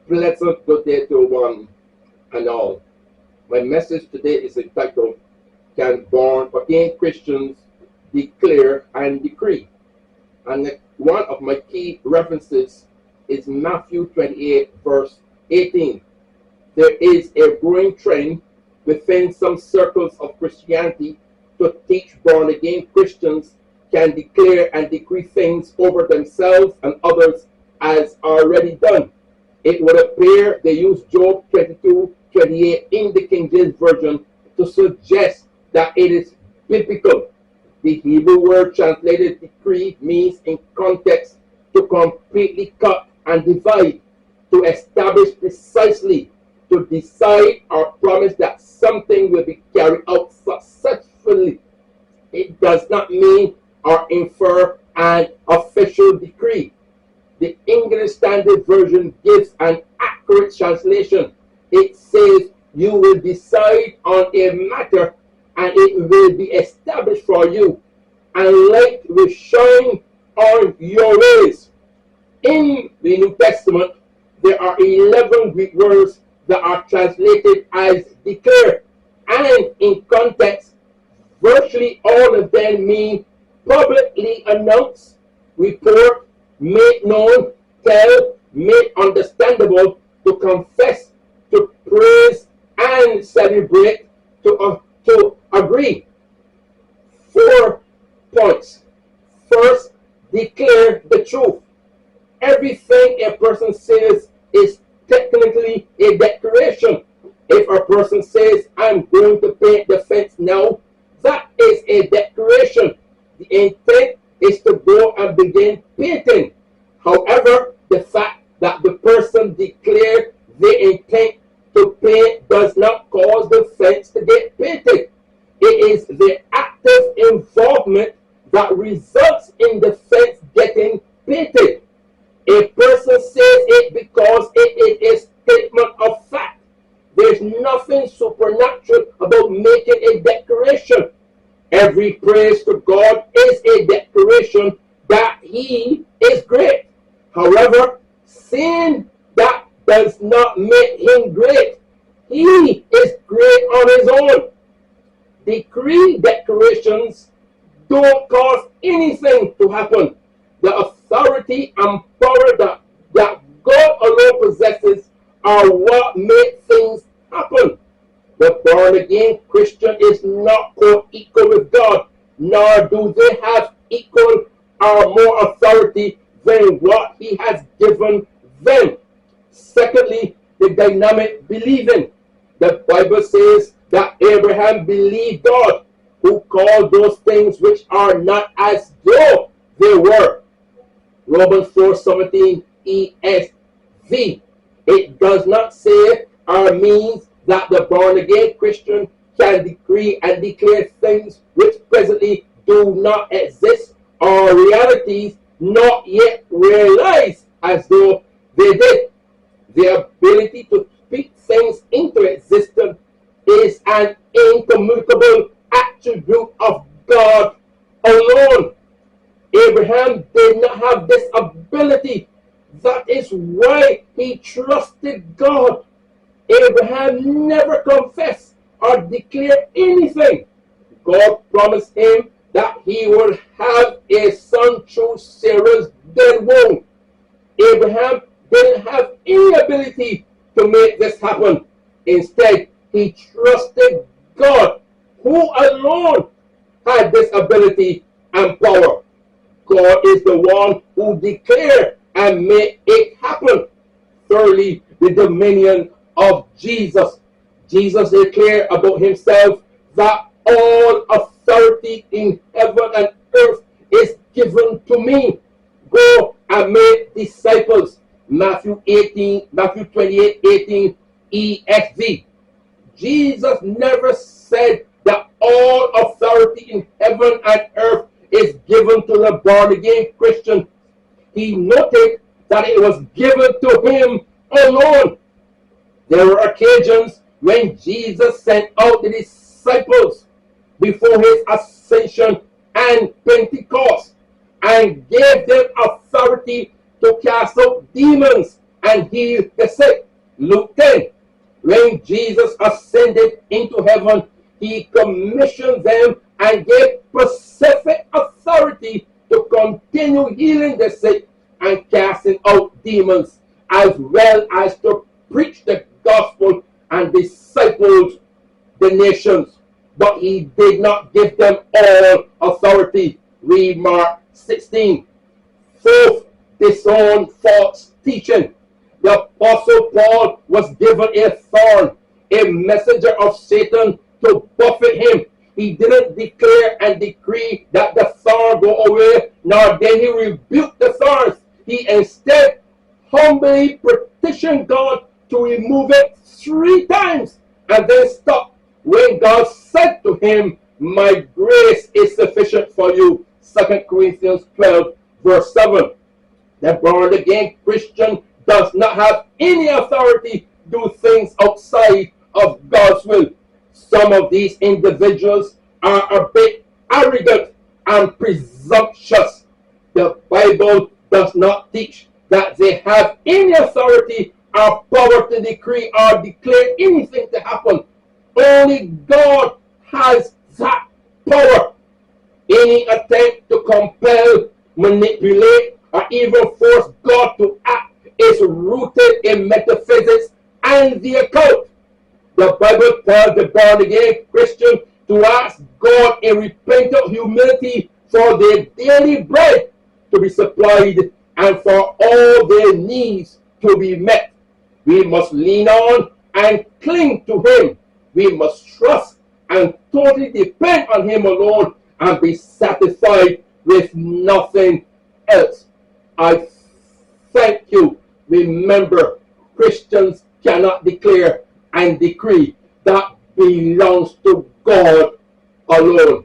Pleasant good day to one and all. My message today is entitled, Can Born Again Christians Declare and Decree? And one of my key references is Matthew 28, verse 18. There is a growing trend within some circles of Christianity to teach born again Christians can declare and decree things over themselves and others as already done. It would appear they use Job 22:28 in the King James Version to suggest that it is biblical. The Hebrew word translated decree means in context to completely cut and divide, to establish precisely, to decide or promise that something will be carried out successfully. It does not mean or infer an official decree. The English Standard Version gives an accurate translation. It says, you will decide on a matter and it will be established for you, and light will shine on your ways. In the New Testament, there are 11 Greek words that are translated as declare, and in context, virtually all of them mean publicly announce, report, make known, tell, make understandable, to confess, to praise, and celebrate, to agree. 4 points. First, declare the truth. Everything a person says is technically a declaration. If a person says, I'm going to paint the fence now, that is a declaration. The intent is to go and begin painting. However, the fact that the person declared the intent to paint does not cause the fence to get painted. It is the active involvement that results in the fence getting painted. A person says it because it is a statement of fact. There's nothing supernatural about making a declaration. Every praise to God is a declaration that He is great. However, saying that does not make Him great. He is great on His own. Decree declarations don't cause anything to happen. The authority and power that God alone possesses are what make things happen. The born-again Christian is not co-equal with God, nor do they have equal or more authority than what He has given them. Secondly, the dynamic believing. The Bible says that Abraham believed God, who called those things which are not as though they were. Romans 4:17 ESV. It does not say or means that the born-again Christian can decree and declare things which presently do not exist or realities not yet realized as though they did. The ability to speak things into existence is an incommunicable attribute of God alone. Abraham did not have this ability. That is why he trusted God. Abraham never confessed or declared anything. God promised him that he would have a son through Sarah's dead womb. Abraham didn't have any ability to make this happen. Instead, he trusted God, who alone had this ability and power. God is the one who declared and made it happen. Thirdly, the dominion of Jesus. Jesus declared about himself that all authority in heaven and earth is given to me. Go and make disciples. Matthew 28:18 ESV. Jesus never said that all authority in heaven and earth is given to the born-again Christian. He noted that it was given to him alone. There were occasions when Jesus sent out the disciples before his ascension and Pentecost and gave them authority to cast out demons and healed the sick. Luke 10. When Jesus ascended into heaven, he commissioned them and gave specific authority to continue healing the sick and casting out demons, as well as to preach the gospel and disciple the nations. But he did not give them all authority. Read Mark 16. Fourth, disown false teaching. The Apostle Paul was given a thorn, a messenger of Satan to buffet him. He didn't declare and decree that the thorn go away, nor did he rebuke the thorns. He instead humbly petitioned God to remove it 3 times and then stopped when God said to him, "My grace is sufficient for you." 2 Corinthians 12, verse 7. The born again Christian does not have any authority to do things outside of God's will. Some of these individuals are a bit arrogant and presumptuous. The Bible does not teach that they have any authority or power to decree or declare anything to happen. Only God has that power. Any attempt to compel, manipulate, or even force God to act is rooted in metaphysics and the occult. The Bible tells the born again Christian to ask God in repentant humility for their daily bread to be supplied and for all their needs to be met. We must lean on and cling to Him. We must trust and totally depend on Him alone and be satisfied with nothing else. I thank you. Remember, Christians cannot declare and decree. That belongs to God alone.